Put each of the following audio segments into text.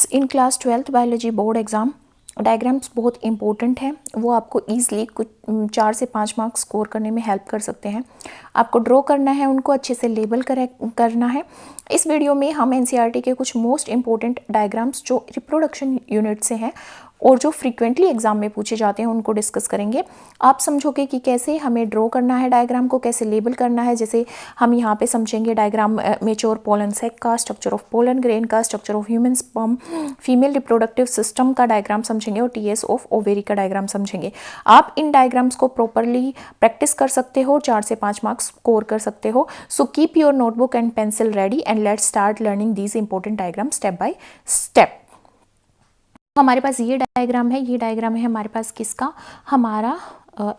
Students, in class 12th biology board exam diagrams बहुत important है। वो आपको ईजिली कुछ 4 से 5 मार्क्स स्कोर करने में हेल्प कर सकते हैं। आपको ड्रॉ करना है, उनको अच्छे से लेबल करना है। इस वीडियो में हम एनसीईआरटी के कुछ मोस्ट इंपॉर्टेंट डायग्राम्स जो रिप्रोडक्शन यूनिट से हैं और जो फ्रीक्वेंटली एग्जाम में पूछे जाते हैं उनको डिस्कस करेंगे। आप समझोगे कि कैसे हमें ड्रॉ करना है डायग्राम को, कैसे लेबल करना है। जैसे हम यहाँ पे समझेंगे डायग्राम मेच्योर पोलन सेक का, स्ट्रक्चर ऑफ पोलन ग्रेन का, structure of human sperm, female reproductive system का डायग्राम समझेंगे और टीएस ऑफ ओवेरी का डायग्राम समझेंगे। आप इन डायग्राम्स को प्रॉपरली प्रैक्टिस कर सकते हो, 4 से 5 मार्क्स स्कोर कर सकते हो। So keep your notebook and pencil ready and let's start learning these important diagram step by step. हमारे पास ये डायग्राम है, ये डायग्राम है हमारे पास किसका, हमारा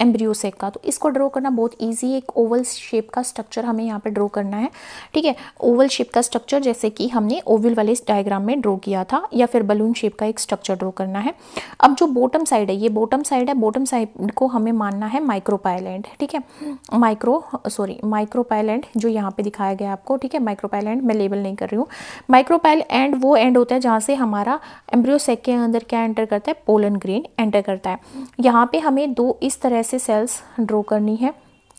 एम्ब्रियो सेक का। तो इसको ड्रॉ करना बहुत इजी है। एक ओवल शेप का स्ट्रक्चर हमें यहाँ पे ड्रॉ करना है, ठीक है। ओवल शेप का स्ट्रक्चर जैसे कि हमने ओवल वाले इस डायग्राम में ड्रॉ किया था, या फिर बलून शेप का एक स्ट्रक्चर ड्रॉ करना है। अब जो बॉटम साइड है, ये बॉटम साइड है, बॉटम साइड को हमें मानना है माइक्रोपाइलैंड, ठीक है। माइक्रोपाइलैंड जो यहाँ पे दिखाया गया आपको, ठीक है। माइक्रोपाइलैंड मैं लेबल नहीं कर रही हूँ। माइक्रोपाइलैंड वो एंड होता है जहाँ से हमारा एम्ब्रियो सेक के अंदर क्या एंटर करता है, पोलन ग्रेन एंटर करता है। यहाँ पे हमें दो इस तरह से सेल्स ड्रॉ करनी है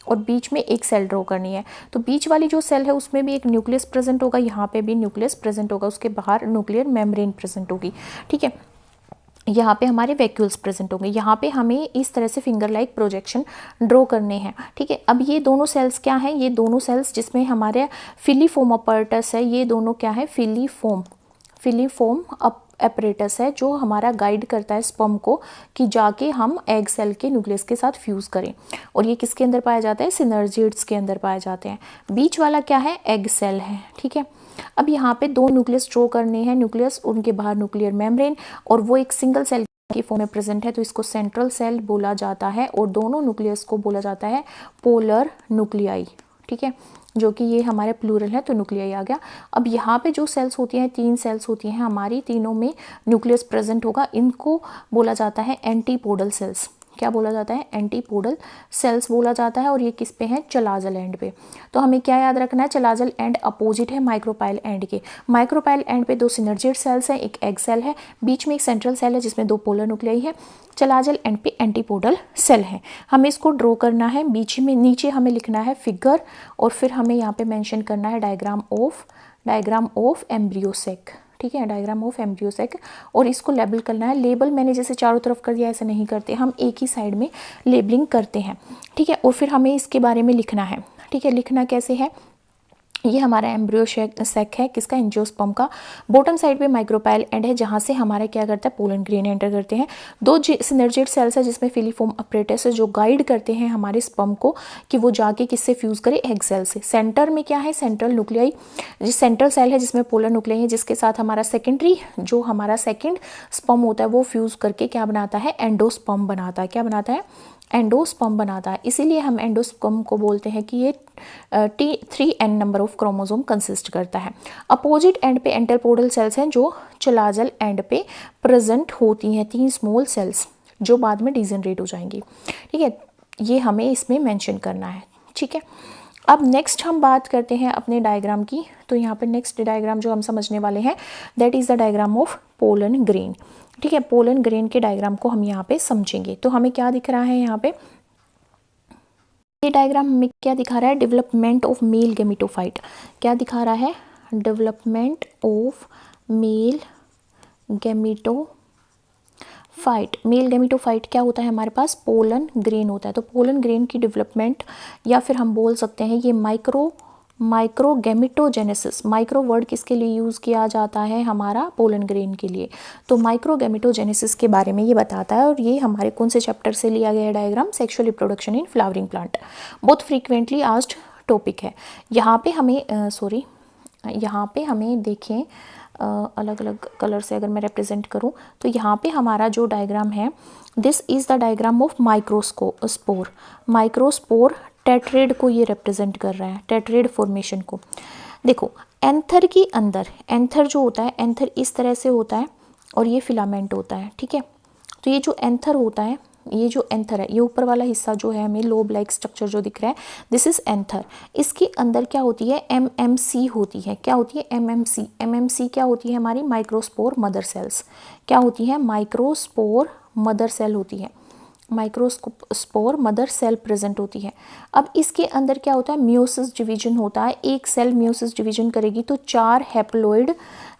और बीच में एक सेल ड्रॉ करनी है। तो बीच वाली जो सेल है उसमें भी एक न्यूक्लियस प्रेजेंट होगा, यहाँ पे भी न्यूक्लियस प्रेजेंट होगा, उसके बाहर न्यूक्लियर मेम्ब्रेन प्रेजेंट होगी, ठीक है। यहाँ पे हमारे वैक्यूल्स प्रेजेंट होंगे। यहाँ पे हमें इस तरह से फिंगर लाइक प्रोजेक्शन ड्रॉ करने हैं, ठीक है। अब ये दोनों सेल्स क्या हैं, ये दोनों सेल्स जिसमें हमारे फिलीफोम अपरेटस है, ये दोनों क्या है, फिलीफोम एपरेटस है जो हमारा गाइड करता है स्पर्म को कि जाके हम एग सेल के न्यूक्लियस के साथ फ्यूज करें। और ये किसके अंदर पाया जाता है, सिनर्जिड्स के अंदर पाए जाते हैं। बीच वाला क्या है, एग सेल है, ठीक है। अब यहाँ पे दो न्यूक्लियस ड्रॉ करने हैं, न्यूक्लियस, उनके बाहर न्यूक्लियर मेम्ब्रेन, और वो एक सिंगल सेल की फॉर्म में प्रेजेंट है, तो इसको सेंट्रल सेल बोला जाता है। और दोनों न्यूक्लियस को बोला जाता है पोलर न्यूक्लियाई, ठीक है, जो कि ये हमारे प्लूरल है तो न्यूक्लियाई आ गया। अब यहाँ पे जो सेल्स होती हैं, 3 सेल्स होती हैं हमारी, तीनों में न्यूक्लियस प्रेजेंट होगा। इनको बोला जाता है एंटीपोडल सेल्स। क्या बोला जाता है, एंटीपोडल सेल्स बोला जाता है। और ये किस पे है, चलाजल एंड पे। तो हमें क्या याद रखना है, चलाजल एंड अपोजिट है माइक्रोपाइल एंड के। माइक्रोपाइल एंड पे 2 सिनर्जिड सेल्स हैं, एक एग सेल है, बीच में एक सेंट्रल सेल है जिसमें 2 पोलर न्यूक्लियाई है। चलाजल एंड पे एंटीपोडल सेल है। हमें इसको ड्रॉ करना है, बीच में नीचे हमें लिखना है फिगर, और फिर हमें यहाँ पे मेंशन करना है डायग्राम ऑफ एम्ब्रियो सेक, ठीक है, डायग्राम ऑफ एम्ब्रियो सेक। और इसको लेबल करना है। लेबल मैंने जैसे चारों तरफ कर दिया, ऐसे नहीं करते, हम एक ही साइड में लेबलिंग करते हैं, ठीक है। और फिर हमें इसके बारे में लिखना है, ठीक है। लिखना कैसे है, ये हमारा एम्ब्रियो सेक है, किसका, एंजियोस्पर्म का। बॉटम साइड पे माइक्रोपाइल एंड है जहाँ से हमारे क्या करता है, पोलन ग्रेन एंटर करते हैं। 2 सिनर्जिड सेल्स है जिसमें फिलीफोम अपरेटस है जो गाइड करते हैं हमारे स्पर्म को कि वो जाके किससे फ्यूज करे, एग सेल से। सेंटर में क्या है, सेंट्रल न्यूक्लियाई, जिस सेंट्रल सेल है जिसमें पोलर न्यूक्लियाई है, जिसके साथ हमारा सेकेंडरी जो हमारा सेकेंड स्पर्म होता है वो फ्यूज करके क्या बनाता है, एंडोस्पर्म बनाता है। क्या बनाता है, एंडोस्पर्म बनाता है। इसीलिए हम एंडोस्पर्म को बोलते हैं कि ये T3N number of chromosome consist करता है। अपोजिट एंड पे एंटरपोडल सेल्स हैं जो चलाजल एंड पे प्रेजेंट होती हैं, 3 स्मॉल सेल्स जो बाद में डिजनरेट हो जाएंगी, ठीक है। ये हमें इसमें मेंशन करना है, ठीक है। अब नेक्स्ट हम बात करते हैं अपने डायग्राम की। तो यहाँ पे नेक्स्ट डायग्राम जो हम समझने वाले हैं that is the diagram of pollen grain, ठीक है। पोलन ग्रेन के डायग्राम को हम यहाँ पे समझेंगे। तो हमें क्या दिख रहा है यहाँ पे, ये डायग्राम में क्या दिखा रहा है, डेवलपमेंट ऑफ मेल गैमेटोफाइट। क्या दिखा रहा है, development of male gametophyte. Male gametophyte क्या होता है, हमारे पास पोलन ग्रेन होता है। तो पोलन ग्रेन की डेवलपमेंट, या फिर हम बोल सकते हैं ये माइक्रोगैमेटोजेनेसिस। माइक्रो वर्ड किसके लिए यूज़ किया जाता है, हमारा पोलन ग्रेन के लिए। तो माइक्रोगैमेटोजेनेसिस के बारे में ये बताता है। और ये हमारे कौन से चैप्टर से लिया गया है diagram, sexual reproduction in flowering plant. बहुत फ्रीक्वेंटली आस्क्ड टॉपिक है। यहाँ पे हमें देखें अलग अलग कलर से अगर मैं रिप्रेजेंट करूं तो यहाँ पे हमारा जो डायग्राम है, this is the diagram of microspore tetrad को ये रिप्रेजेंट कर रहा है, टेट्रेड फॉर्मेशन को। देखो एंथर के अंदर, एंथर जो होता है, एंथर इस तरह से होता है और ये फिलामेंट होता है, ठीक है। तो ये जो एंथर होता है ये जो एंथर है, ये ऊपर वाला हिस्सा जो है हमें लोब लाइक स्ट्रक्चर जो दिख रहा है, दिस इज एंथर। इसके अंदर क्या होती है, एमएमसी होती है। क्या होती है, एमएमसी। एमएमसी क्या होती है हमारी, माइक्रोस्पोर मदर सेल्स। क्या होती है, माइक्रोस्पोर मदर सेल होती है, माइक्रोस्पोर मदर सेल प्रेजेंट होती है। अब इसके अंदर क्या होता है, मियोसिस डिवीजन होता है। एक सेल मियोसिस डिवीजन करेगी तो 4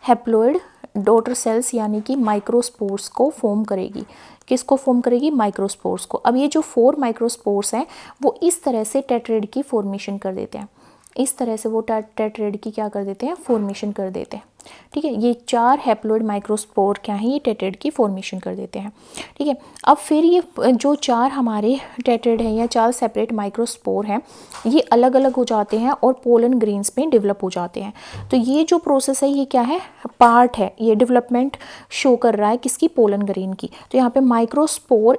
हैप्लोइड डॉटर सेल्स यानी कि माइक्रोस्पोर्स को फॉर्म करेगी। किसको फॉर्म करेगी, माइक्रोस्पोर्स को। अब ये जो 4 माइक्रोस्पोर्स हैं वो इस तरह से टेट्रेड की फॉर्मेशन कर देते हैं, इस तरह से वो टेट्रेड की क्या कर देते हैं, फॉर्मेशन कर देते हैं। ठीक है, ये 4 हैप्लोइड माइक्रोस्पोर क्या है, ये टेट्रेड की फॉर्मेशन कर देते हैं। ठीक है, अब फिर ये जो 4 हमारे टेट्रेड हैं या 4 सेपरेट माइक्रोस्पोर हैं, ये अलग अलग हो जाते हैं और पोलन ग्रेन्स में डेवलप हो जाते हैं। तो ये जो प्रोसेस है ये क्या है, पार्ट है, ये डेवलपमेंट शो कर रहा है किसकी, पोलन ग्रेन की। तो यहाँ पे माइक्रोस्पोर,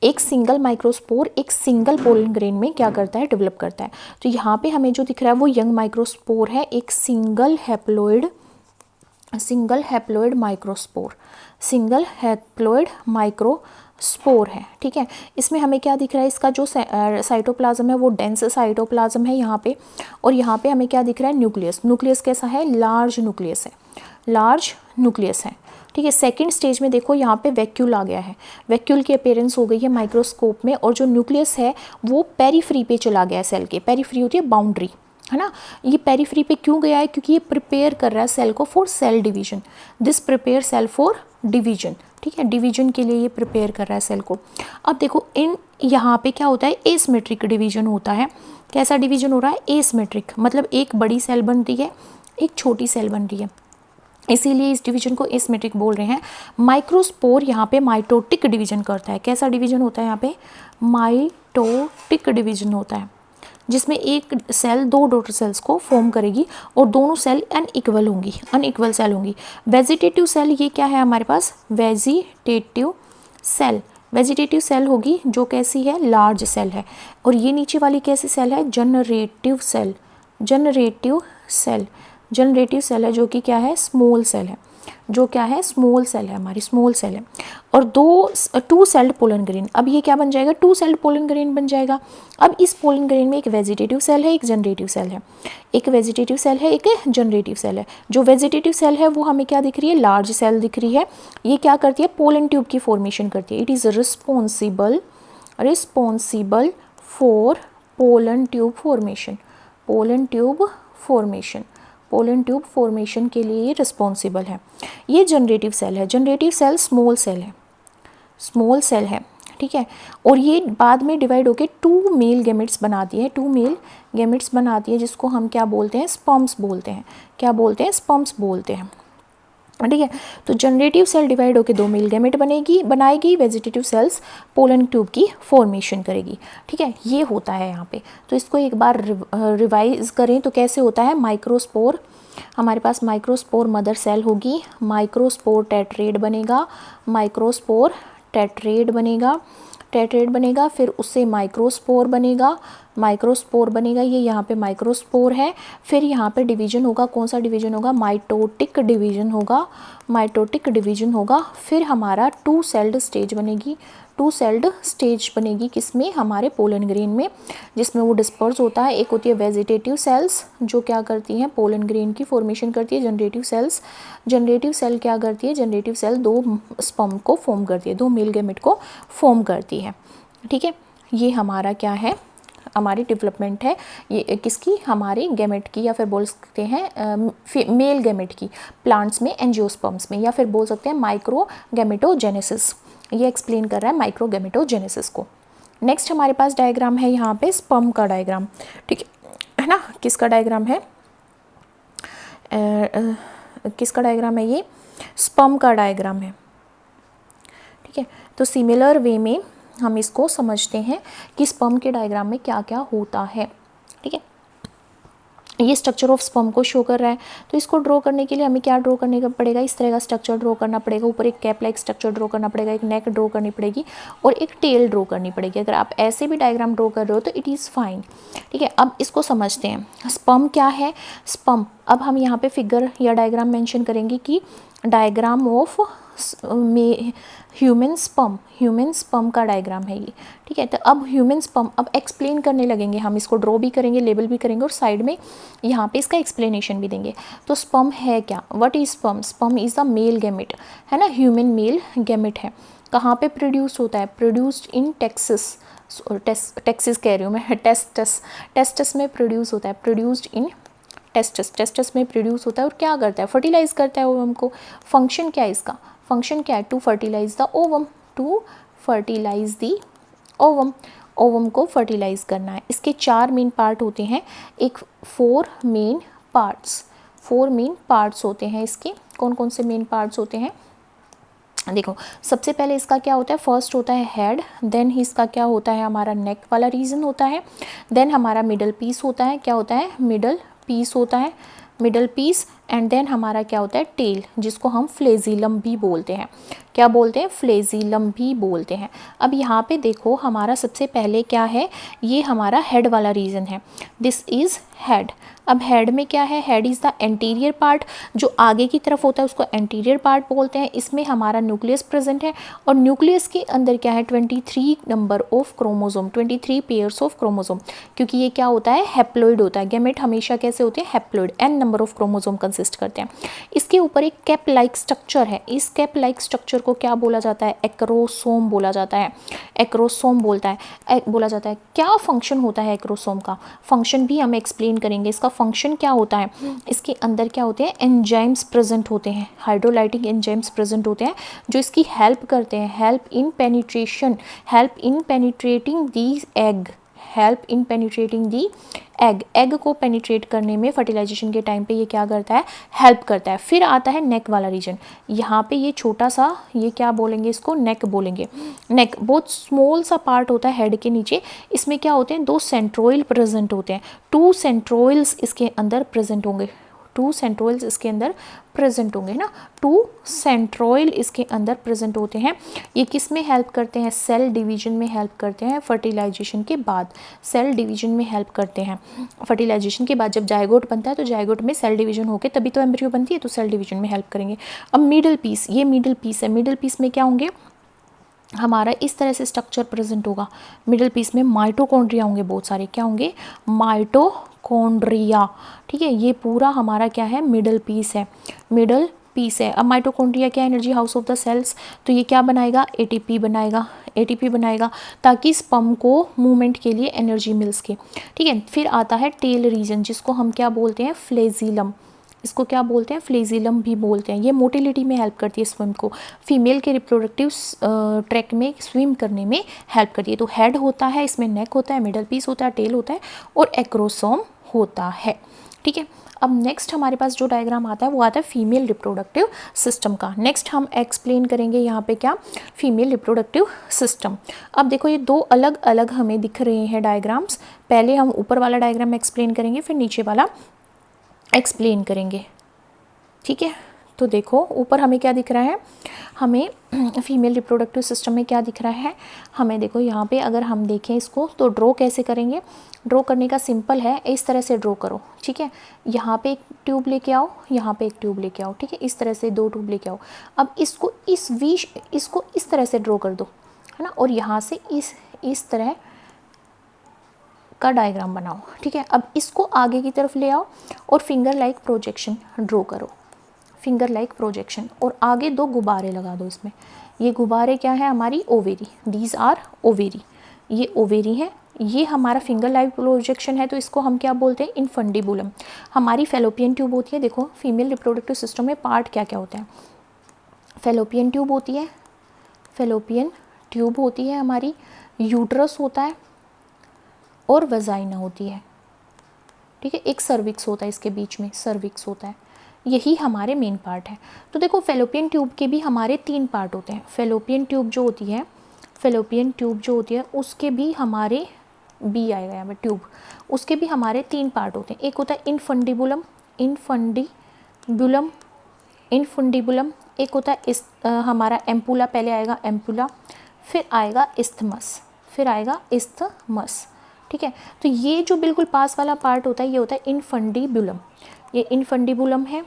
एक सिंगल माइक्रोस्पोर एक सिंगल पोलन ग्रेन में क्या करता है, डेवलप करता है। तो यहाँ पे हमें जो दिख रहा है वो यंग माइक्रोस्पोर है, एक सिंगल हैप्लोइड माइक्रोस्पोर है। ठीक है, इसमें हमें क्या दिख रहा है, इसका जो साइटोप्लाज्म है वो डेंस साइटोप्लाज्म है यहाँ पे, और यहाँ पे हमें क्या दिख रहा है, न्यूक्लियस कैसा है, लार्ज न्यूक्लियस है। ठीक है, सेकंड स्टेज में देखो यहाँ पे वैक्यूल आ गया है, वैक्यूल की अपीयरेंस हो गई है माइक्रोस्कोप में, और जो न्यूक्लियस है वो पेरीफ्री पे चला गया है सेल के। पेरीफ्री होती है बाउंड्री, है ना। ये पेरीफ्री पे क्यों गया है, क्योंकि ये प्रिपेयर कर रहा है सेल को for cell division. This prepare cell for division. ठीक है, डिवीजन के लिए ये प्रिपेयर कर रहा है सेल को। अब देखो यहाँ पे क्या होता है, एसिमेट्रिक डिवीजन होता है। कैसा डिवीजन हो रहा है, एसिमेट्रिक, मतलब एक बड़ी सेल बन रही है, एक छोटी सेल बन रही है, इसीलिए इस डिवीजन को एसिमेट्रिक बोल रहे हैं। माइक्रोस्पोर यहाँ पे माइटोटिक डिवीजन करता है। कैसा डिवीजन होता है यहाँ पे, माइटोटिक डिवीजन होता है, जिसमें एक सेल 2 डॉटर सेल्स को फॉर्म करेगी और दोनों सेल अनइक्वल सेल होंगी। वेजिटेटिव सेल ये क्या है हमारे पास, वेजिटेटिव सेल होगी जो कैसी है, लार्ज सेल है। और ये नीचे वाली कैसी सेल है, जनरेटिव सेल है, जो कि क्या है, स्मॉल सेल है, हमारी स्मॉल सेल है। और 2 सेल्ड पोलन ग्रेन, अब ये क्या बन जाएगा, 2 सेल्ड पोलन ग्रेन बन जाएगा। अब इस पोलन ग्रेन में एक वेजिटेटिव सेल है, एक जनरेटिव सेल है, एक जनरेटिव सेल है। जो वेजिटेटिव सेल है वो हमें क्या दिख रही है, लार्ज सेल दिख रही है। ये क्या करती है, पोलन ट्यूब की फॉर्मेशन करती है। It is responsible for pollen tube formation के लिए ये रिस्पॉन्सिबल है। ये जनरेटिव सेल है, जनरेटिव सेल स्मॉल सेल है। ठीक है, और ये बाद में डिवाइड होकर 2 मेल गैमेट्स बनाती है, जिसको हम क्या बोलते हैं, स्पर्म्स बोलते हैं। ठीक है, तो जनरेटिव सेल डिवाइड होकर 2 मेल गैमेट बनाएगी, वेजिटेटिव सेल्स पोलन ट्यूब की फॉर्मेशन करेगी। ठीक है, ये होता है यहाँ पे। तो इसको एक बार रिवाइज करें तो कैसे होता है, माइक्रोस्पोर, हमारे पास माइक्रोस्पोर मदर सेल होगी, माइक्रोस्पोर टेट्रेड बनेगा, फिर उससे माइक्रोस्पोर बनेगा, ये यहाँ पे माइक्रोस्पोर है। फिर यहाँ पे डिवीजन होगा, कौन सा डिवीजन होगा, माइटोटिक डिवीजन होगा। फिर हमारा 2 सेल्ड स्टेज बनेगी किसमें, हमारे पोलन ग्रेन में, जिसमें वो डिस्पर्स होता है। एक होती है वेजिटेटिव सेल्स जो क्या करती हैं, पोलन ग्रेन की फॉर्मेशन करती है। जनरेटिव सेल क्या करती है, जनरेटिव सेल 2 स्पर्म को फॉर्म करती है, 2 मेल गैमेट को फॉर्म करती है। ठीक है, ये हमारा क्या है, हमारी डेवलपमेंट है ये किसकी, हमारे गैमेट की, या फिर बोल सकते हैं मेल गैमेट की, प्लांट्स में, एंजियोस्पर्म्स में, या फिर बोल सकते हैं माइक्रोगैमेटोजेनेसिस। ये एक्सप्लेन कर रहा है माइक्रोगैमेटोजेनेसिस को। नेक्स्ट हमारे पास डायग्राम है यहाँ पे स्पर्म का डायग्राम। ठीक है ना, किसका डायग्राम है, ये स्पर्म का डायग्राम है। ठीक है, तो सिमिलर वे में हम इसको समझते हैं कि स्पर्म के डायग्राम में क्या क्या होता है। ठीक है, ये स्ट्रक्चर ऑफ स्पर्म को शो कर रहा है। तो इसको ड्रॉ करने के लिए हमें क्या ड्रॉ करने का पड़ेगा, इस तरह का स्ट्रक्चर ड्रॉ करना पड़ेगा। ऊपर एक कैप लाइक स्ट्रक्चर ड्रॉ करना पड़ेगा, एक नेक ड्रॉ करनी पड़ेगी और एक टेल ड्रॉ करनी पड़ेगी। अगर आप ऐसे भी डायग्राम ड्रॉ कर रहे हो तो इट इज़ फाइन। ठीक है, अब इसको समझते हैं। स्पर्म क्या है, स्पर्म, अब हम यहाँ पे फिगर या डायग्राम मेंशन करेंगे कि डायग्राम ऑफ ह्यूमन स्पर्म का डायग्राम है ये, ठीक है। तो अब ह्यूमन स्पर्म अब एक्सप्लेन करने लगेंगे हम, इसको ड्रॉ भी करेंगे, लेबल भी करेंगे और साइड में यहाँ पे इसका एक्सप्लेनेशन भी देंगे। तो स्पर्म है क्या, what is sperm? Sperm is the male gamete, है ना, ह्यूमन मेल गैमेट है। कहाँ पे प्रोड्यूस होता है? प्रोड्यूस्ड इन टेक्सास, टेक्सिस कह रही हूँ मैं, टेस्टस में प्रोड्यूस होता है, प्रोड्यूस्ड इन टेस्टस में प्रोड्यूस होता है। और क्या करता है? फर्टिलाइज करता है ओवम को। फंक्शन क्या है इसका? फंक्शन क्या है? To fertilize the ovum, to fertilize the ovum, ovum को फर्टिलाइज करना है। इसके 4 मेन पार्ट होते हैं, एक 4 मेन पार्ट्स होते हैं इसके। कौन कौन से मेन पार्ट्स होते हैं? देखो, सबसे पहले इसका क्या होता है? फर्स्ट होता है हेड, देन इसका क्या होता है? हमारा नेक वाला रीजन होता है, देन हमारा मिडल पीस होता है। क्या होता है? मिडल पीस होता है, मिडल पीस। एंड देन हमारा क्या होता है? टेल, जिसको हम फ्लेजिलम भी बोलते हैं। क्या बोलते हैं? फ्लेजिलम भी बोलते हैं। अब यहाँ पे देखो, हमारा सबसे पहले क्या है? ये हमारा हेड वाला रीजन है, दिस इज़ हेड। अब हेड में क्या है? Head is the anterior part, जो आगे की तरफ होता है उसको एंटीरियर पार्ट बोलते हैं। इसमें हमारा न्यूक्लियस प्रेजेंट है, और न्यूक्लियस के अंदर क्या है? 23 number of chromosome, 23 pairs of chromosome, क्योंकि ये क्या होता है? हैप्लॉइड होता है। गैमेट हमेशा कैसे होते हैं? Haploid, n number of chromosome consist करते हैं। इसके ऊपर एक कैप लाइक स्ट्रक्चर है, इस कैप लाइक स्ट्रक्चर को क्या बोला जाता है? एक्रोसोम बोला जाता है, एक्रोसोम बोला जाता है। क्या फंक्शन होता है एक्रोसोम का? फंक्शन भी हम एक्सप्लेन करेंगे। इसका फंक्शन क्या होता है? इसके अंदर क्या होते हैं? एंजाइम्स प्रेजेंट होते हैं, हाइड्रोलाइटिक एंजाइम्स प्रेजेंट होते हैं, जो इसकी हेल्प करते हैं, help in penetrating the egg, help in penetrating the egg को पेनिट्रेट करने में फर्टिलाइजेशन के टाइम पे ये क्या करता है? हेल्प करता है। फिर आता है नेक वाला रीजन, यहाँ पे ये छोटा सा, ये क्या बोलेंगे? इसको नेक बोलेंगे। नेक बहुत स्मॉल सा पार्ट होता है हेड के नीचे। इसमें क्या होते हैं? 2 सेंट्रोइल प्रेजेंट होते हैं, 2 सेंट्रोइल्स इसके अंदर प्रेजेंट होंगे, 2 सेंट्रोइल्स इसके अंदर प्रेजेंट होंगे ना, 2 सेंट्रोइल इसके अंदर प्रेजेंट होते हैं। ये किस में हेल्प करते हैं? सेल डिवीजन में हेल्प करते हैं। फर्टिलाइजेशन के बाद सेल डिवीजन में हेल्प करते हैं। फर्टिलाइजेशन के बाद जब जायगोट बनता है तो जायगोट में सेल डिवीजन होकर तभी तो एम्ब्रियो बनती है, तो सेल डिवीजन में हेल्प करेंगे। अब मिडल पीस, ये मिडल पीस है, मिडल पीस में क्या होंगे? हमारा इस तरह से स्ट्रक्चर प्रेजेंट होगा। मिडल पीस में माइटोकॉन्ड्रिया होंगे बहुत सारे। क्या होंगे? माइटोकॉन्ड्रिया, ठीक है। ये पूरा हमारा क्या है? मिडल पीस है, मिडल पीस है। अब माइटोकॉन्ड्रिया क्या? Energy house of the cells. तो ये क्या बनाएगा? एटीपी बनाएगा, ताकि स्पर्म को मूवमेंट के लिए एनर्जी मिल सके, ठीक है। फिर आता है टेल रीजन, जिसको हम क्या बोलते हैं? फ्लेजिलम। इसको क्या बोलते हैं? फ्लेजिलम भी बोलते हैं। ये मोटिलिटी में हेल्प करती है स्विम को, फीमेल के रिप्रोडक्टिव ट्रैक में स्विम करने में हेल्प करती है। तो हेड होता है, इसमें नेक होता है, मिडल पीस होता है, टेल होता है और एक्रोसोम होता है, ठीक है। अब नेक्स्ट हमारे पास जो डायग्राम आता है वो आता है फीमेल रिप्रोडक्टिव सिस्टम का। नेक्स्ट हम एक्सप्लेन करेंगे यहाँ पे क्या? Female reproductive system. अब देखो, ये 2 अलग अलग हमें दिख रहे हैं डायग्राम्स। पहले हम ऊपर वाला डायग्राम एक्सप्लेन करेंगे, फिर नीचे वाला एक्सप्लेन करेंगे, ठीक है। तो देखो, ऊपर हमें क्या दिख रहा है? हमें फीमेल रिप्रोडक्टिव सिस्टम में क्या दिख रहा है? हमें देखो यहाँ पे अगर हम देखें इसको तो ड्रॉ कैसे करेंगे? ड्रॉ करने का सिंपल है, इस तरह से ड्रॉ करो, ठीक है। यहाँ पे एक ट्यूब लेके आओ, यहाँ पे एक ट्यूब लेके आओ, ठीक है। इस तरह से 2 ट्यूब लेके आओ। अब इसको इस तरह से ड्रॉ कर दो, है ना, और यहाँ से इस तरह का डायग्राम बनाओ, ठीक है। अब इसको आगे की तरफ ले आओ और फिंगर लाइक प्रोजेक्शन ड्रॉ करो, फिंगर लाइक प्रोजेक्शन, और आगे 2 गुब्बारे लगा दो इसमें। ये गुब्बारे क्या है? हमारी ओवेरी, दीज आर ओवेरी, ये ओवेरी है। ये हमारा फिंगर लाइक प्रोजेक्शन है, तो इसको हम क्या बोलते हैं? इनफंडिबुलम। हमारी फेलोपियन ट्यूब होती है। देखो, फीमेल रिप्रोडक्टिव सिस्टम में पार्ट क्या क्या होते हैं? फेलोपियन ट्यूब होती है, फेलोपियन ट्यूब होती है हमारी, यूट्रस होता है और वजाइना होती है, ठीक है। एक सर्विक्स होता है इसके बीच में, सर्विक्स होता है। यही हमारे मेन पार्ट है। तो देखो, फेलोपियन ट्यूब के भी हमारे 3 पार्ट होते हैं। फेलोपियन ट्यूब जो होती है उसके भी हमारे बी आएगा यहाँ पे ट्यूब, उसके भी हमारे 3 पार्ट होते हैं। एक होता है इनफंडिबुलम, इनफंडिबुलम। एक होता है हमारा एम्पुला, पहले आएगा एम्पुला, फिर आएगा इस्थमस, ठीक है। तो ये जो बिल्कुल पास वाला पार्ट होता है ये होता है इनफंडिबुलम, ये इनफंडिबुलम है।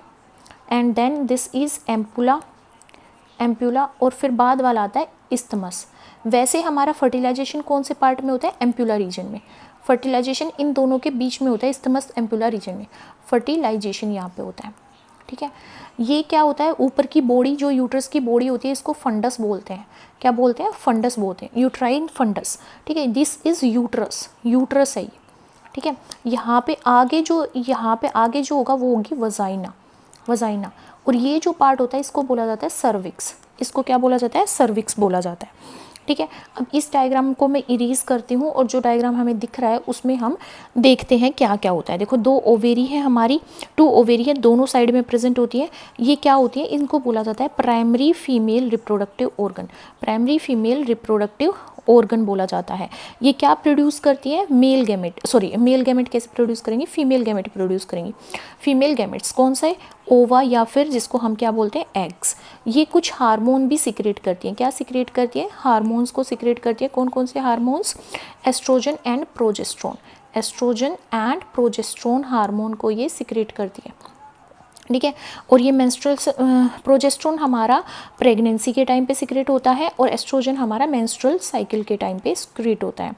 And then this is ampulla और फिर बाद वाला आता है इस्थमस। वैसे हमारा फर्टिलाइजेशन कौन से पार्ट में होता है? एम्पुला रीजन में। फर्टिलाइजेशन इन दोनों के बीच में होता है, इस्थमस एम्पुला रीजन में फर्टिलाइजेशन यहाँ पे होता है, ठीक है। ये क्या होता है, ऊपर की बॉडी जो यूट्रस की बॉडी होती है इसको फंडस बोलते हैं। क्या बोलते हैं? फंडस बोलते हैं, यूट्राइन फंडस, ठीक है। दिस इज़ यूट्रस, यूट्रस है ये, ठीक है। यहाँ पे आगे जो होगा वो होगी वजाइना। और ये जो पार्ट होता है इसको बोला जाता है सर्विक्स। इसको क्या बोला जाता है? सर्विक्स बोला जाता है, ठीक है। अब इस डायग्राम को मैं इरेज करती हूँ और जो डायग्राम हमें दिख रहा है उसमें हम देखते हैं क्या क्या होता है। देखो 2 ओवेरी है हमारी, 2 ओवेरी है, दोनों साइड में प्रेजेंट होती है। ये क्या होती है? इनको बोला जाता है primary female reproductive organ. Primary female reproductive organ बोला जाता है। ये क्या प्रोड्यूस करती है? मेल गैमेट कैसे प्रोड्यूस करेंगी? फीमेल गैमेट प्रोड्यूस करेंगी। फीमेल गैमेट्स कौन सा है? ओवा या फिर जिसको हम क्या बोलते हैं? एग्स। ये कुछ हार्मोन भी सिक्रेट करती हैं। क्या सिक्रेट करती है? हार्मोन्स को सिक्रेट करती है। कौन कौन से hormones? Estrogen and progesterone. Estrogen and progesterone hormone को ये सिक्रेट करती है, ठीक है। और ये मेंस्ट्रुअल प्रोजेस्ट्रॉन हमारा प्रेगनेंसी के टाइम पे सिक्रेट होता है और एस्ट्रोजन हमारा मेंस्ट्रुअल साइकिल के टाइम पे सिक्रेट होता है,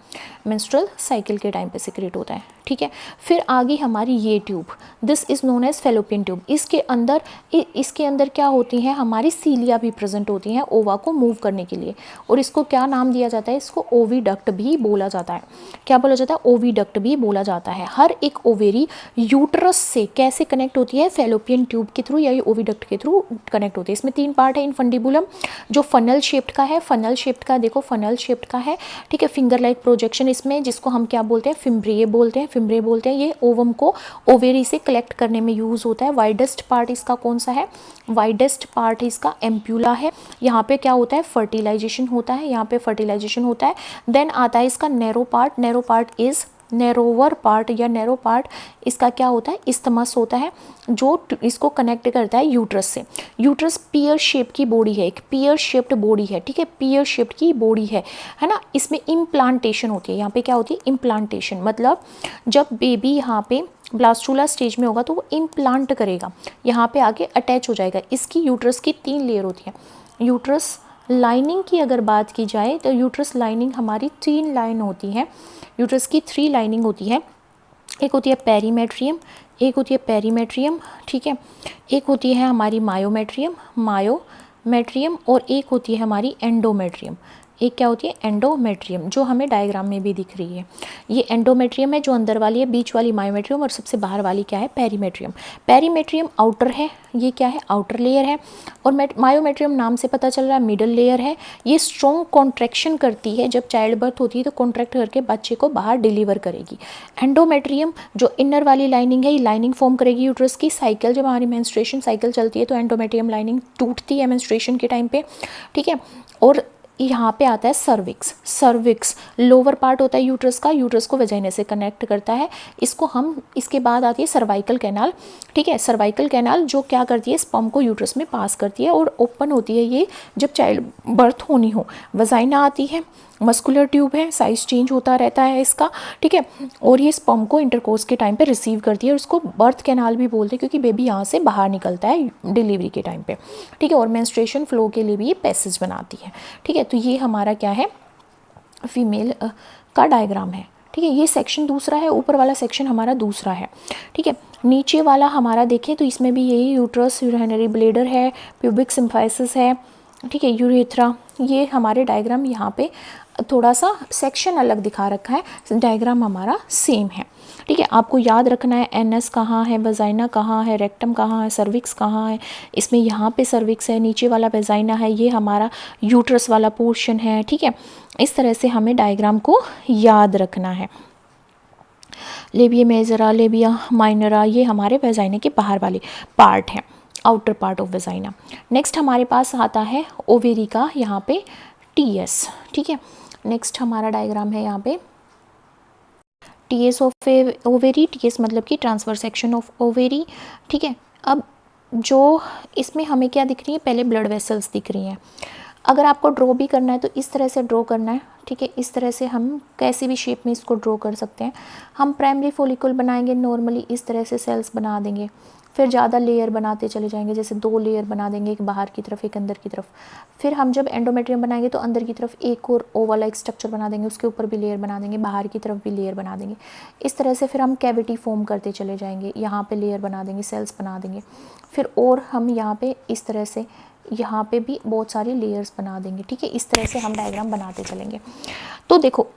मेंस्ट्रुअल साइकिल के टाइम पे सिक्रेट होता है, ठीक है। फिर आगे हमारी ये tube, this is known as fallopian tube. इसके अंदर क्या होती हैं? हमारी सीलिया भी प्रेजेंट होती हैं ओवा को मूव करने के लिए। और इसको क्या नाम दिया जाता है? इसको ओविडक्ट भी बोला जाता है। क्या बोला जाता है? ओविडक्ट भी बोला जाता है। हर एक ओवेरी यूट्रस से कैसे कनेक्ट होती है? फेलोपियन ट्यूब के थ्रू या ओविडक्ट के थ्रू कनेक्ट होती है। इसमें 3 पार्ट है। इनफंडिबुलम जो फनल शेप्ड का है, फनल शेप्ड का, देखो फनल शेप्ड का है, ठीक है। फिंगर लाइक प्रोजेक्शन इसमें, जिसको हम क्या बोलते हैं? फिम्ब्रे बोलते हैं। ये ओवम को ओवेरी से कलेक्ट करने में यूज होता है। वाइडेस्ट पार्ट इसका कौन सा है? वाइडेस्ट पार्ट इसका एम्प्यूला है। यहाँ पे क्या होता है? फर्टिलाइजेशन होता है। देन आता है इसका narrow part is narrower part या नैरो पार्ट इसका क्या होता है? इस्थमस होता है, जो इसको कनेक्ट करता है यूट्रस से। यूट्रस पियर शेप की बॉडी है, एक पियर शेप्ड बॉडी है, ठीक है। पियर शेप्ड की बॉडी है ना। इसमें इम्प्लांटेशन होती है। यहाँ पे क्या होती है? इम्प्लांटेशन, मतलब जब बेबी यहाँ पे ब्लास्टुला स्टेज में होगा तो वो इम्प्लांट करेगा, यहाँ पे आके अटैच हो जाएगा। इसकी यूट्रस की 3 लेयर होती है। यूट्रस लाइनिंग की अगर बात की जाए तो यूट्रस लाइनिंग हमारी 3 लाइन होती है। यूट्रस की 3 लाइनिंग होती है। एक होती है पेरीमेट्रियम, ठीक है। एक होती है हमारी मायोमेट्रियम और एक होती है हमारी एंडोमेट्रियम। एक क्या होती है? एंडोमेट्रियम, जो हमें डायग्राम में भी दिख रही है। ये एंडोमेट्रियम है जो अंदर वाली है, बीच वाली मायोमेट्रियम और सबसे बाहर वाली क्या है? पेरीमेट्रियम। पेरीमेट्रियम आउटर है, ये क्या है? आउटर लेयर है। और मायोमेट्रियम नाम से पता चल रहा है मिडल लेयर है। ये स्ट्रॉन्ग कॉन्ट्रैक्शन करती है, जब चाइल्ड बर्थ होती है तो कॉन्ट्रैक्ट करके बच्चे को बाहर डिलीवर करेगी। एंडोमेट्रियम जो इनर वाली लाइनिंग है, ये लाइनिंग फॉर्म करेगी यूट्रस की। साइकिल, जब हमारी मेंस्ट्रुएशन साइकिल चलती है तो एंडोमेट्रियम लाइनिंग टूटती है मेंस्ट्रुएशन के टाइम पे, ठीक है। और यहाँ पे आता है सर्विक्स लोअर पार्ट होता है यूट्रस का, यूट्रस को वेजाइना से कनेक्ट करता है। इसके बाद आती है सर्वाइकल कैनाल, ठीक है। सर्वाइकल कैनाल जो क्या करती है? स्पर्म को यूट्रस में पास करती है और ओपन होती है ये जब चाइल्ड बर्थ होनी हो। वेजाइना आती है, मस्कुलर ट्यूब है, साइज चेंज होता रहता है इसका, ठीक है। और ये स्पर्म को इंटरकोर्स के टाइम पे रिसीव करती है और उसको बर्थ कैनाल भी बोलते हैं, क्योंकि बेबी यहाँ से बाहर निकलता है डिलीवरी के टाइम पे, ठीक है। और मेंस्ट्रुएशन फ्लो के लिए भी ये पैसेज बनाती है, ठीक है। तो ये हमारा क्या है? फीमेल का डायग्राम है, ठीक है। ये सेक्शन दूसरा है, ऊपर वाला सेक्शन हमारा दूसरा है, ठीक है। नीचे वाला हमारा देखें तो इसमें भी यही यूट्रस, यूरिनरी ब्लैडर है, प्यूबिक सिम्फाइसिस है, ठीक है, यूरेथ्रा। ये हमारे डायग्राम यहाँ पे थोड़ा सा सेक्शन अलग दिखा रखा है, डायग्राम हमारा सेम है, ठीक है। आपको याद रखना है एनएस कहाँ है, वेजाइना कहाँ है, रेक्टम कहाँ है, सर्विक्स कहाँ है। इसमें यहाँ पे सर्विक्स है, नीचे वाला वेजाइना है, ये हमारा यूट्रस वाला पोर्शन है, ठीक है। इस तरह से हमें डायग्राम को याद रखना है। लेबिया मेजरा, लेबिया माइनरा, ये हमारे वेजाइना के बाहर वाले पार्ट हैं, outer part of vagina. Next हमारे पास आता है ओवेरी का, यहाँ पे टीएस, ठीक है। नेक्स्ट हमारा डायग्राम है यहाँ पे टीएस ऑफ ओवेरी। टीएस मतलब कि ट्रांसफर सेक्शन ऑफ ओवेरी, ठीक है। अब जो इसमें हमें क्या दिख रही है? पहले ब्लड वेसल्स दिख रही हैं। अगर आपको ड्रॉ भी करना है तो इस तरह से ड्रॉ करना है, ठीक है। इस तरह से हम कैसी भी शेप में इसको ड्रॉ कर सकते हैं। हम प्राइमरी फॉलिकल बनाएंगे, नॉर्मली इस तरह से सेल्स बना देंगे, फिर ज़्यादा लेयर बनाते चले जाएंगे, जैसे 2 लेयर बना देंगे, एक बाहर की तरफ एक अंदर की तरफ। फिर हम जब एंडोमेट्रियम बनाएंगे तो अंदर की तरफ एक और ओवल लाइक स्ट्रक्चर बना देंगे, उसके ऊपर भी लेयर बना देंगे, बाहर की तरफ भी लेयर बना देंगे। इस तरह से फिर हम कैविटी फॉर्म करते चले जाएंगे, यहाँ पे लेयर बना देंगे, सेल्स बना देंगे। फिर और हम यहाँ पे इस तरह से यहाँ पे भी बहुत सारी लेयर्स बना देंगे, ठीक है। इस तरह से हम डायग्राम बनाते चलेंगे। तो देखो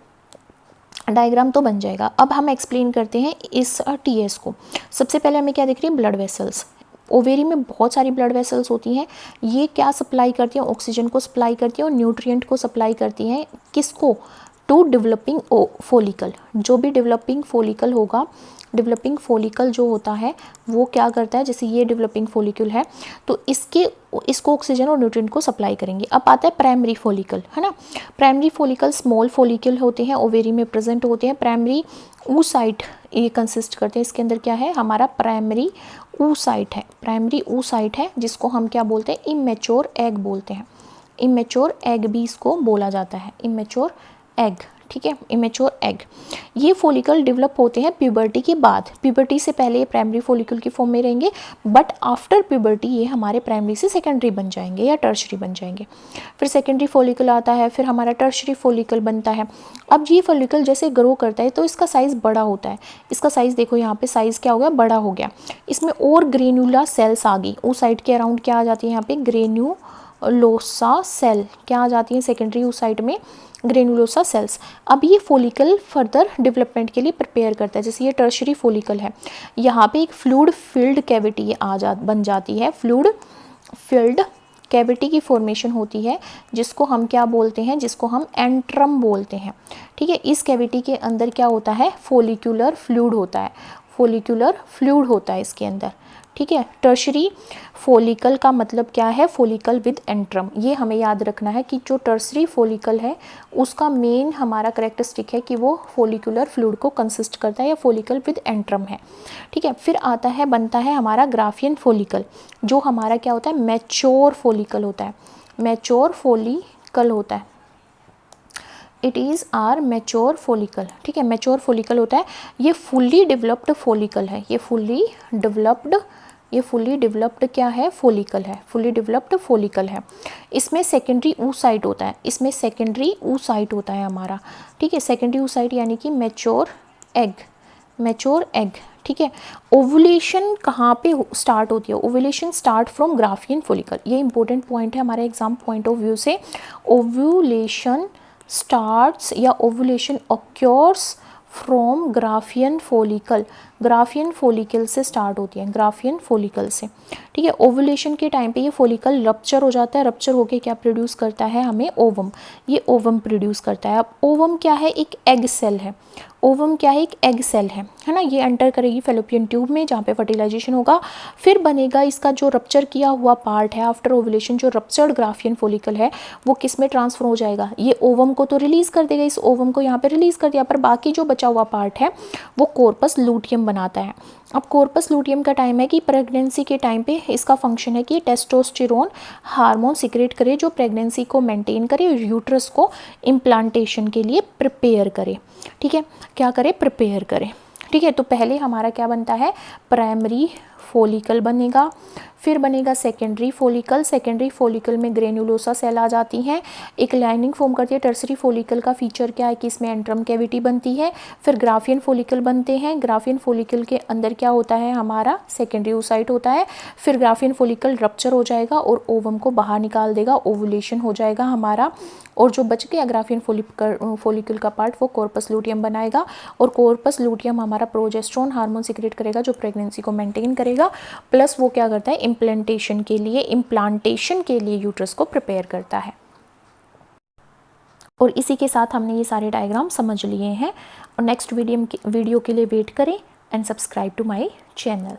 डायग्राम तो बन जाएगा। अब हम एक्सप्लेन करते हैं इस टीएस को। सबसे पहले हमें क्या दिख रही है, ब्लड वेसल्स। ओवेरी में बहुत सारी ब्लड वेसल्स होती हैं। ये क्या सप्लाई करती हैं, ऑक्सीजन को सप्लाई करती हैं और न्यूट्रिएंट को सप्लाई करती हैं। किसको, टू डेवलपिंग फॉलिकल। जो भी डेवलपिंग फॉलिकल होगा, डेवलपिंग फॉलिकल जो होता है वो क्या करता है, जैसे ये डेवलपिंग फॉलिकल है तो इसको ऑक्सीजन और न्यूट्रिएंट को सप्लाई करेंगे। अब आता है प्राइमरी फॉलिकल, है ना। प्राइमरी फॉलिकल स्मॉल फॉलिकल होते हैं, ओवेरी में प्रेजेंट होते हैं। प्राइमरी oocyte ये कंसिस्ट करते हैं। इसके अंदर क्या है, हमारा प्राइमरी oocyte है। प्राइमरी oocyte है जिसको हम क्या बोलते हैं, इमेच्योर एग बोलते हैं। इमेच्योर एग भी इसको बोला जाता है, इमेच्योर एग, ठीक है, इमेच्योर एग। ये फॉलिकल डेवलप होते हैं प्यूबर्टी के बाद। प्यूबर्टी से पहले ये प्राइमरी फॉलिकल की फॉर्म में रहेंगे, बट आफ्टर प्यूबर्टी ये हमारे प्राइमरी से सेकेंडरी बन जाएंगे या टर्शरी बन जाएंगे। फिर सेकेंडरी फॉलिकल आता है, फिर हमारा टर्शरी फॉलिकल बनता है। अब ये फॉलिकल जैसे ग्रो करता है तो इसका साइज़ बड़ा होता है। इसका साइज़ देखो यहाँ पे साइज़ क्या हो गया, बड़ा हो गया। इसमें और ग्रेन्यूला सेल्स आ गई। oocyte के अराउंड क्या आ जाती है, यहाँ पे ग्रेन्यूलोसा सेल क्या आ जाती है, सेकेंडरी oocyte में ग्रेनुलोसा सेल्स। अब ये फॉलिकल फर्दर डेवलपमेंट के लिए प्रिपेयर करता है। जैसे ये टर्शरी फॉलिकल है, यहाँ पे एक फ्लूइड फिल्ड कैविटी बन जाती है। फ्लूइड फिल्ड कैविटी की फॉर्मेशन होती है जिसको हम क्या बोलते हैं, जिसको हम एंट्रम बोलते हैं, ठीक है। इस कैविटी के अंदर क्या होता है, फॉलिक्यूलर फ्लूइड होता है। फॉलिक्यूलर फ्लूइड होता है इसके अंदर, ठीक है। टर्शरी फॉलिकल का मतलब क्या है, फॉलिकल विद एंट्रम। ये हमें याद रखना है कि जो टर्शरी फॉलिकल है उसका मेन हमारा कैरेक्टरिस्टिक है कि वो फॉलिकुलर फ्लूइड को कंसिस्ट करता है या फॉलिकल विद एंट्रम है, ठीक है। फिर आता है, बनता है हमारा ग्राफियन फॉलिकल, जो हमारा क्या होता है, मैच्योर फॉलिकल होता है। मैच्योर फॉलिकल होता है, it is are mature follicle, ठीक है। मैच्योर फॉलिकल होता है, ये फुल्ली डेवलप्ड फॉलिकल है। ये फुल्ली डेवलप्ड क्या है, फॉलिकल है, फुल्ली डेवलप्ड फॉलिकल है। इसमें सेकेंडरी oocyte होता है, इसमें सेकेंडरी oocyte होता है हमारा, ठीक है। सेकेंडरी oocyte यानी कि मैच्योर एग, ठीक है। ओवुलेशन कहाँ पे स्टार्ट होती है, ovulation start from Graafian follicle. ये इंपॉर्टेंट पॉइंट है हमारे एग्जाम पॉइंट ऑफ व्यू से। ओवुलेशन स्टार्ट्स या ovulation occurs from Graafian follicle. ग्राफियन फॉलिकल से स्टार्ट होती है, ग्राफियन फॉलिकल से, ठीक है। ओवुलेशन के टाइम पे ये फॉलिकल रप्चर हो जाता है। रप्चर होके क्या प्रोड्यूस करता है हमें, ओवम। ये ओवम प्रोड्यूस करता है। अब ओवम क्या है, एक एग सेल है। ओवम क्या है, एक एग सेल है ना। ये एंटर करेगी फेलोपियन ट्यूब में जहाँ पे फर्टिलाइजेशन होगा। फिर बनेगा इसका जो रप्चर किया हुआ पार्ट है आफ्टर ओवुलेशन, जो रप्चर्ड ग्राफियन फॉलिकल है वो किस में ट्रांसफर हो जाएगा, ये ओवम को तो रिलीज कर देगा, इस ओवम को यहाँ पे रिलीज कर दिया, पर बाकी जो बचा हुआ पार्ट है वो कॉर्पस लूटियम बनाता है। अब कॉर्पस लूटियम का टाइम है कि प्रेगनेंसी के टाइम पे इसका फंक्शन है कि टेस्टोस्टेरोन हार्मोन सिक्रेट करे जो प्रेगनेंसी को मेंटेन करे और यूट्रस को इम्प्लांटेशन के लिए प्रिपेयर करे, ठीक है। क्या करे, प्रिपेयर करे, ठीक है। तो पहले हमारा क्या बनता है, प्राइमरी फॉलिकल बनेगा, फिर बनेगा सेकेंडरी फॉलिकल। सेकेंडरी फॉलिकल में ग्रेनुलोसा सेल आ जाती हैं, एक लाइनिंग फॉर्म करती है। टर्सरी फॉलिकल का फीचर क्या है कि इसमें एंट्रम कैविटी बनती है। फिर ग्राफियन फॉलिकल बनते हैं। ग्राफियन फॉलिकल के अंदर क्या होता है, हमारा सेकेंडरी oocyte होता है। फिर ग्राफियन फॉलिकल रप्चर हो जाएगा और ओवम को बाहर निकाल देगा, ओवुलेशन हो जाएगा हमारा, और जो बच गया ग्राफियन फॉलिकल का पार्ट वो कॉर्पस लूटियम बनाएगा, और कॉर्पस लूटियम हमारा प्रोजेस्टेरोन हार्मोन सिक्रेट करेगा जो प्रेगनेंसी को मेंटेन करेगा, प्लस वो क्या करता है, इम्प्लांटेशन के लिए यूट्रस को प्रिपेयर करता है। और इसी के साथ हमने ये सारे डायग्राम समझ लिए हैं, और नेक्स्ट वीडियो के लिए वेट करें and subscribe to my channel.